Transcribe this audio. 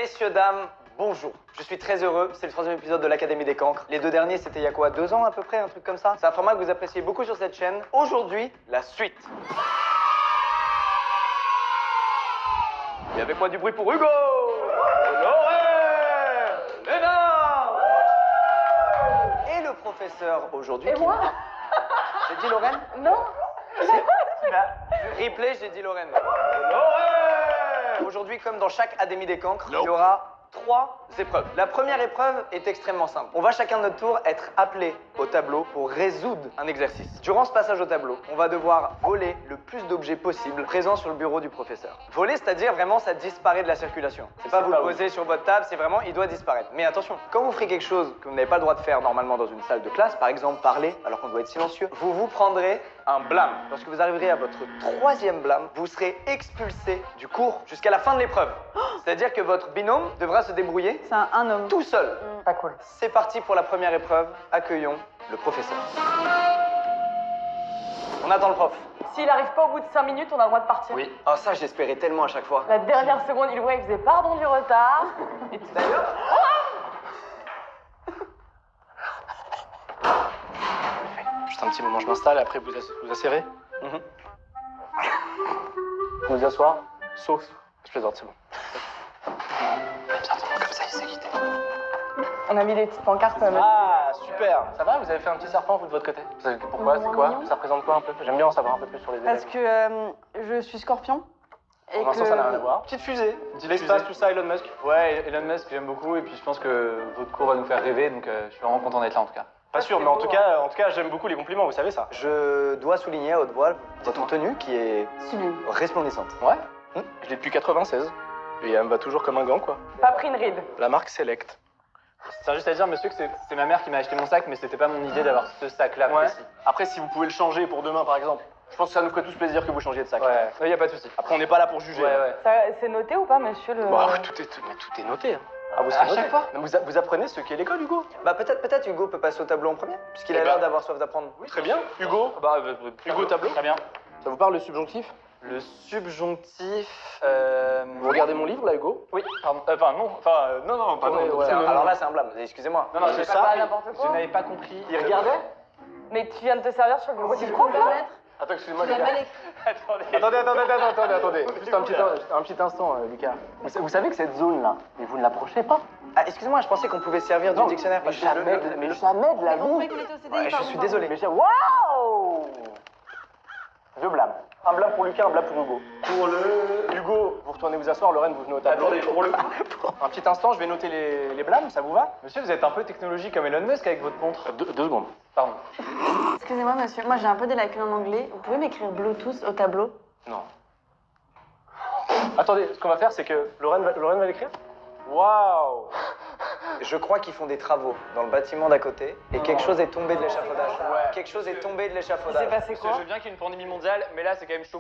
Messieurs, dames, bonjour. Je suis très heureux, c'est le 3e épisode de l'Académie des Cancres. Les 2 derniers, c'était il y a quoi, 2 ans à peu près, un truc comme ça. C'est un format que vous appréciez beaucoup sur cette chaîne. Aujourd'hui, la suite. Et avec moi du bruit pour Hugo, Lorraine, Léna et le professeur aujourd'hui. Et moi? J'ai dit Lorraine? Non. Replay, j'ai dit Lorraine. Lorraine! Aujourd'hui, comme dans chaque Académie des Cancres, il y aura 3 épreuves. La première épreuve est extrêmement simple. On va chacun de notre tour être appelé au tableau pour résoudre un exercice. Durant ce passage au tableau, on va devoir voler le plus d'objets possible présents sur le bureau du professeur. Voler, c'est-à-dire vraiment ça disparaît de la circulation. C'est pas vous le posez sur votre table, c'est vraiment il doit disparaître. Mais attention, quand vous ferez quelque chose que vous n'avez pas le droit de faire normalement dans une salle de classe, par exemple parler alors qu'on doit être silencieux, vous vous prendrez un blâme. Lorsque vous arriverez à votre 3e blâme, vous serez expulsé du cours jusqu'à la fin de l'épreuve. C'est-à-dire que votre binôme devra se débrouiller C'est un homme. tout seul. Pas cool. C'est parti pour la première épreuve. Accueillons le professeur. On attend le prof. S'il arrive pas au bout de 5 minutes, on a le droit de partir. Oui. Oh, ça, j'espérais tellement à chaque fois. La dernière seconde, il voit, il faisait pardon du retard. Et tout. D'ailleurs... Juste un petit moment, je m'installe et après vous asseyez. Mhm. Vous asseoir, sauf. Je plaisante, c'est bon. Comme ça, il s'est quitté. On a mis des petites pancartes. Ah, super. Ça va, vous avez fait un petit serpent, vous, de votre côté? Pourquoi? C'est quoi? Ça représente quoi un peu? J'aime bien en savoir un peu plus sur les élèves. Parce que je suis scorpion. Et Pour l'instant, ça n'a rien à voir. Petite fusée. L'espace, tout ça, Elon Musk. Ouais, Elon Musk, j'aime beaucoup, et puis je pense que votre cours va nous faire rêver, donc je suis vraiment content d'être là en tout cas. Pas sûr, mais en tout cas, j'aime beaucoup les compliments, vous savez ça. Je dois souligner à haute voix votre tenue qui est Sublime. resplendissante. Ouais. Je l'ai depuis 96. Et elle me va toujours comme un gant, quoi. Pas pris une ride. La marque Select. Je tiens juste à dire, monsieur, que c'est ma mère qui m'a acheté mon sac, mais c'était pas mon idée d'avoir ce sac-là Ouais. précis. Après, si vous pouvez le changer pour demain, par exemple, je pense que ça nous ferait tous plaisir que vous changiez de sac. Ouais, y a pas de souci. Après, on n'est pas là pour juger. Ouais. C'est noté ou pas, monsieur le... Bah, oui, tout est noté. Hein. Ah, vous À serez noté. chaque fois. Mais vous apprenez ce qu'est l'école, Hugo? Bah peut-être Hugo peut passer au tableau en premier, puisqu'il a Eh l'air ben, d'avoir soif d'apprendre. Oui, très bien. Hugo? Hugo, tableau. Très bien. Ça vous parle le subjonctif? Le subjonctif... Vous regardez mon livre, là, Hugo? Oui, pardon. Non, pardon. Ouais, ouais. Alors là, c'est un blâme, excusez-moi. Non, c'est j'ai ça. Pas n'importe Je quoi. n'avais pas compris. Il regardait? Mais tu viens de te servir sur le bureau du prof, là? Attends, excusez-moi, Lucas. Attendez. Attendez. Juste un petit instant, Lucas. Vous savez que cette zone-là, mais vous ne l'approchez pas. Ah, excusez-moi, je pensais qu'on pouvait servir du dictionnaire. Mais parce que jamais de la vie. Ouais, je suis désolé. Mais waouh! 2 blâmes. Un blâme pour Lucas, un blâme pour Hugo. Pour le... Hugo, vous retournez vous asseoir, Lorraine, vous venez au tableau. Attendez, pour le... Un petit instant, je vais noter les blâmes, ça vous va? Monsieur, vous êtes un peu technologique comme Elon Musk avec votre montre. 2 secondes. Pardon. Excusez-moi, monsieur, moi j'ai un peu des lacunes en anglais. Vous pouvez m'écrire Bluetooth au tableau? Non. Attendez, ce qu'on va faire, c'est que Lorraine va l'écrire. Waouh! Je crois qu'ils font des travaux dans le bâtiment d'à côté et quelque chose est tombé de l'échafaudage. Ouais. Quelque chose est tombé de Il s'est l'échafaudage. passé quoi? Je veux bien qu'il y ait une pandémie mondiale, mais là, c'est quand même chaud.